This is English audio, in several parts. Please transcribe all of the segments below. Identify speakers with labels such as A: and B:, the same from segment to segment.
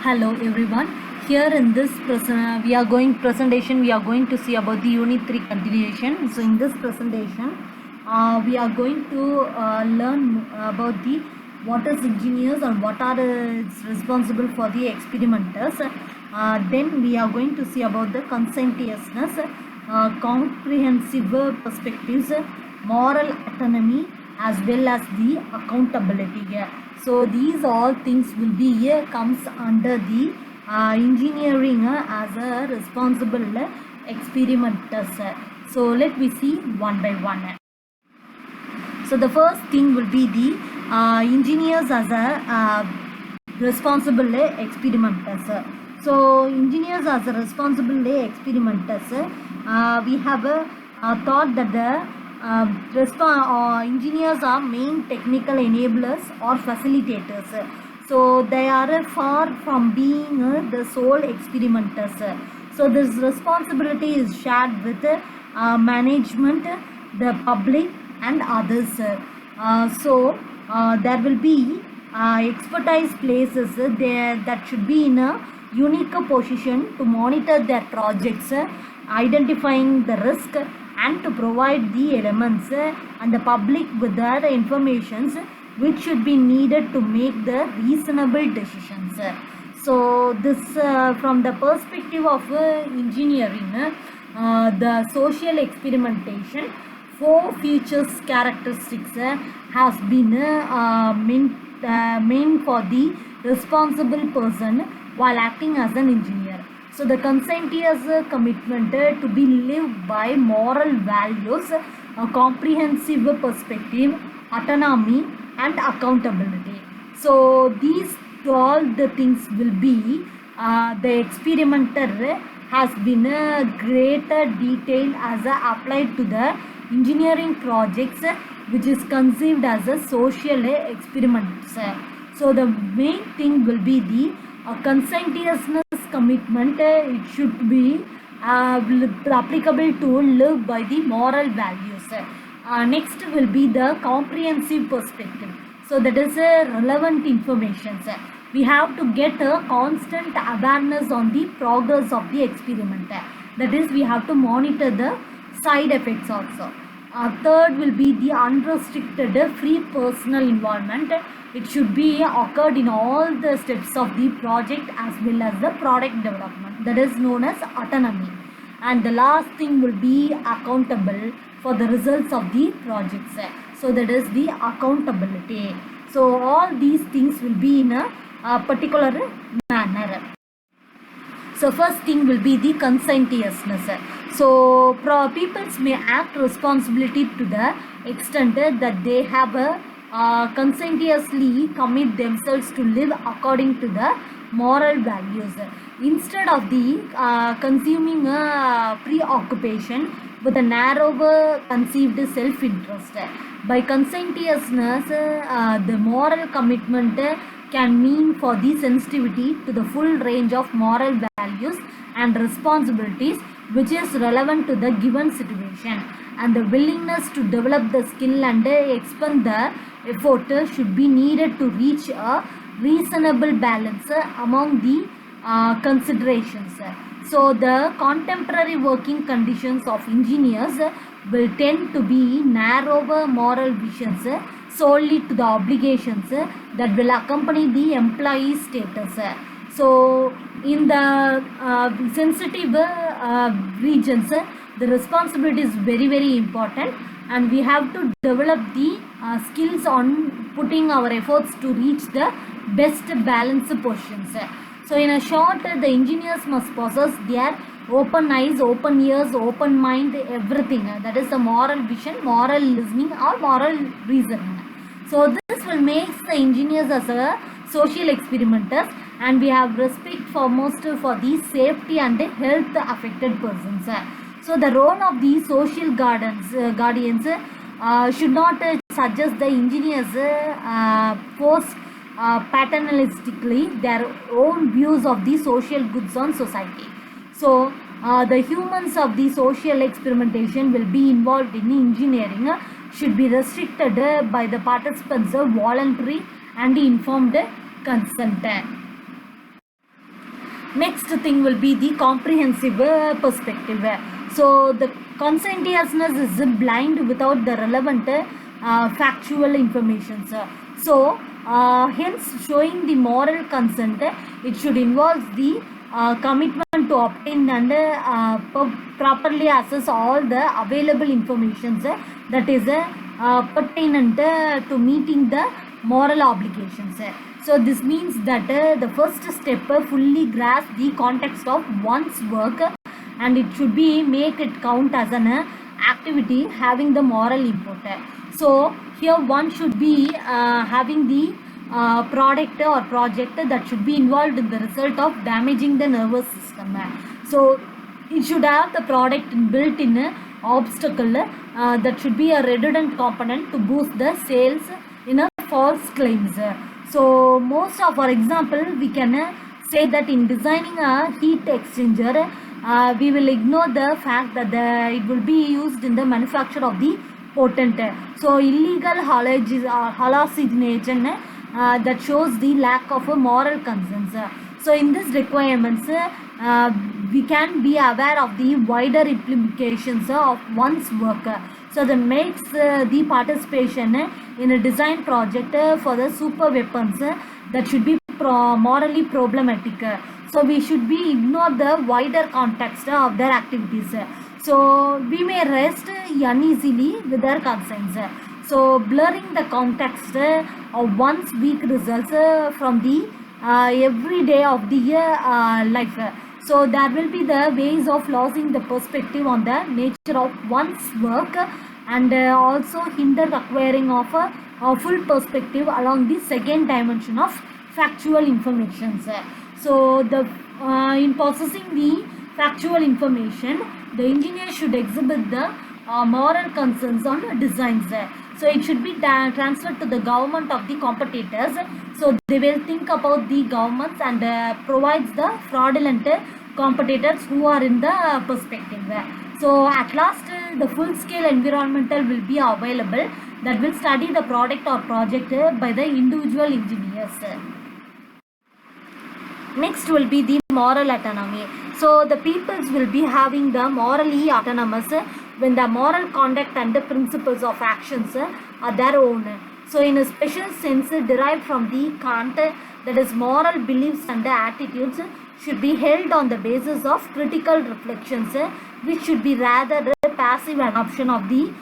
A: Hello everyone. Here in this presentation we are going to see about the unit 3 continuation. So in this presentation we are going to learn about the what is engineers and what are responsible for the experimenters. Then we are going to see about the conscientiousness, comprehensive perspectives, moral autonomy, as well as the accountability. So these all things will be comes under the engineering as a responsible experimenters. So let me see one by one. So the first thing will be the engineers as a responsible experimenters. So engineers as a responsible experimenters, we have a thought that the engineers are main technical enablers or facilitators. So they are far from being the sole experimenters. So this responsibility is shared with management, the public and others. So there will be expertise places there that should be in a unique position to monitor their projects, identifying the risk and to provide the elements and the public with their informations which should be needed to make the reasonable decisions. So this from the perspective of engineering, the social experimentation, 4 features characteristics has been main for the responsible person while acting as an engineer. So the conscientious commitment to be lived by moral values, a comprehensive perspective, autonomy and accountability. So these all the things will be the experimenter has been a greater detail as applied to the engineering projects which is conceived as a social experiments. So the main thing will be the conscientiousness commitment. It should be applicable to live by the moral values. Next will be the comprehensive perspective. So that is relevant information. We have to get a constant awareness on the progress of the experiment. That is, we have to monitor the side effects also. Third will be the unrestricted free personal involvement. It should be occurred in all the steps of the project as well as the product development. That is known as autonomy. And the last thing will be accountable for the results of the projects. So that is the accountability. So all these things will be in a particular manner. So first thing will be the conscientiousness. So peoples may act responsibility to the extent that they have conscientiously commit themselves to live according to the moral values instead of the consuming preoccupation with a narrower conceived self-interest. By conscientiousness, the moral commitment can mean for the sensitivity to the full range of moral values and responsibilities which is relevant to the given situation, and the willingness to develop the skill and expend the effort should be needed to reach a reasonable balance among the considerations. So the contemporary working conditions of engineers will tend to be narrower moral visions solely to the obligations that will accompany the employee status. So in the sensitive regions, the responsibility is very important, and we have to develop the skills on putting our efforts to reach the best balanced positions. So in a short, the engineers must possess their open eyes, open ears, open mind, everything. That is the moral vision, moral listening or moral reasoning. So this will make the engineers as a social experimenters, and we have respect foremost for the safety and health affected persons. So the role of the social guardians should not suggest the engineers force paternalistically their own views of the social goods on society. So the humans of the social experimentation will be involved in engineering should be restricted by the participants' voluntary and informed consent. Next thing will be the comprehensive perspective. So the conscientiousness is blind without the relevant factual information. So hence showing the moral consent, it should involve the commitment to obtain and properly assess all the available information that is pertinent to meeting the moral obligations. So this means that the first step fully grasp the context of one's work, and it should be make it count as an activity having the moral import. So here one should be having the product or project that should be involved in the result of damaging the nervous system. So it should have the product built in obstacle that should be a redundant component to boost the sales in a false claims. So most of, for example, we can say that in designing a heat exchanger, we will ignore the fact that it will be used in the manufacture of the potent. So illegal hallucination that shows the lack of a moral conscience. So in these requirements, we can be aware of the wider implications of one's work. So that makes the participation in a design project for the super weapons that should be morally problematic. So we should be ignore the wider context of their activities. So we may rest uneasily with their concerns. So blurring the context of one's weak results from the every day of the life. So there will be the ways of losing the perspective on the nature of one's work, and also hinder acquiring of a full perspective along the second dimension of factual information. So the in possessing the factual information, the engineer should exhibit the moral concerns on designs. So it should be transferred to the government of the competitors. So they will think about the governments and provides the fraudulent competitors who are in the perspective. So at last the full scale environmental will be available that will study the product or project by the individual engineers. Next will be the moral autonomy. So the peoples will be having the morally autonomous when the moral conduct and the principles of actions are their own. So in a special sense derived from the Kant, that is moral beliefs and attitudes should be held on the basis of critical reflections, which should be rather a passive adoption of the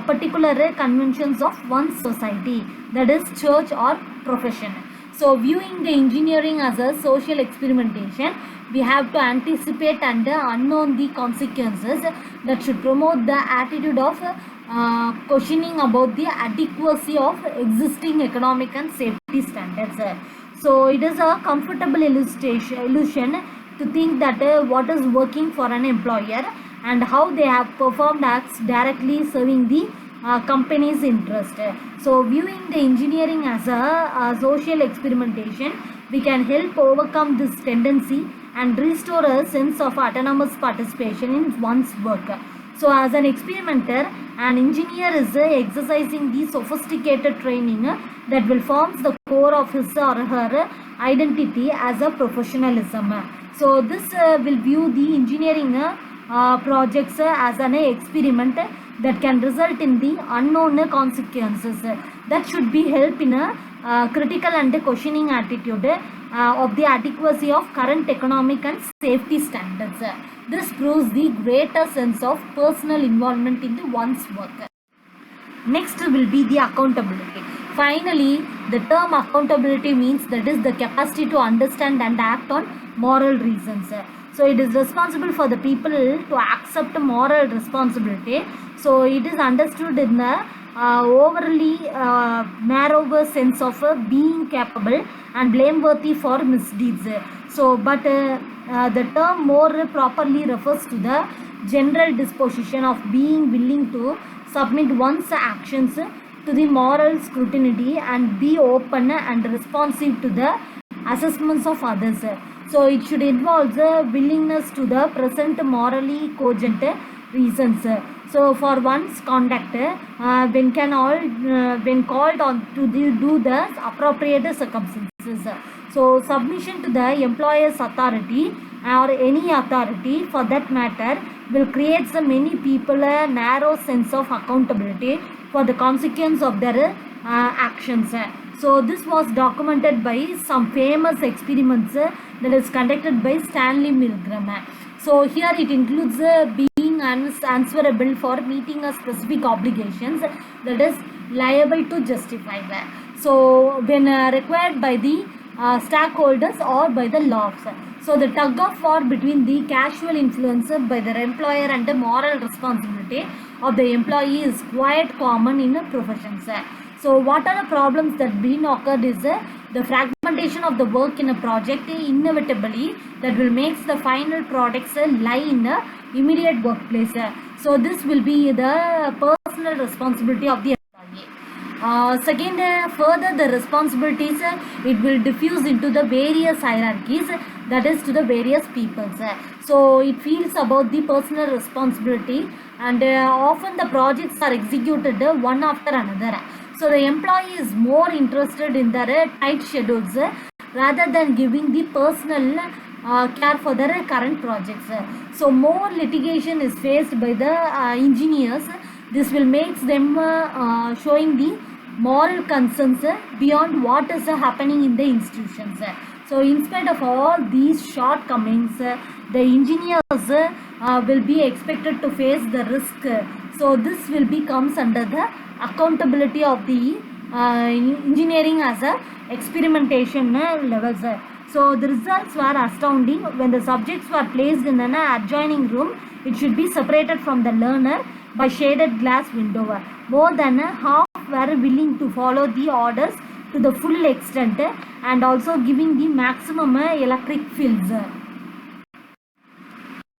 A: particular conventions of one's society, that is church or profession. So viewing the engineering as a social experimentation, we have to anticipate and unknown the consequences that should promote the attitude of questioning about the adequacy of existing economic and safety standards. So it is a comfortable illusion to think that what is working for an employer and how they have performed acts directly serving the company's interest. So viewing the engineering as a social experimentation, we can help overcome this tendency and restore a sense of autonomous participation in one's work. So as an experimenter, an engineer is exercising the sophisticated training that will form the core of his or her identity as a professionalism. So this will view the engineering projects as an experiment that can result in the unknown consequences. That should be help in a critical and questioning attitude of the adequacy of current economic and safety standards. This proves the greater sense of personal involvement in one's work. Next will be the accountability. Finally, the term accountability means that is the capacity to understand and act on moral reasons. So it is responsible for the people to accept moral responsibility. So it is understood in the overly narrower sense of being capable and blameworthy for misdeeds. So but the term more properly refers to the general disposition of being willing to submit one's actions to the moral scrutiny and be open and responsive to the assessments of others. So it should involve the willingness to the present morally cogent reasons. So for one's conduct, when called on to do the appropriate circumstances. So submission to the employer's authority or any authority for that matter will create the many people a narrow sense of accountability for the consequence of their actions. So this was documented by some famous experiments that is conducted by Stanley Milgram. So here it includes being answerable for meeting a specific obligations, that is liable to justify that. So when required by the stakeholders or by the laws. So the tug of war between the casual influence by the employer and the moral responsibility of the employee is quite common in professions. So what are the problems that been occurred is the fragmentation of the work in a project inevitably that will make the final products lie in the immediate workplace. So this will be the personal responsibility of the employee. Second, further the responsibilities it will diffuse into the various hierarchies, that is to the various peoples. So it feels about the personal responsibility, and often the projects are executed one after another. So the employee is more interested in their tight schedules rather than giving the personal care for their current projects. So more litigation is faced by the engineers. This will make them showing the moral concerns beyond what is happening in the institutions. So in spite of all these shortcomings, the engineers will be expected to face the risk. So this will comes under the accountability of the engineering as a experimentation levels. So the results were astounding. When the subjects were placed in an adjoining room, it should be separated from the learner by shaded glass window. More than half were willing to follow the orders to the full extent and also giving the maximum electric fields.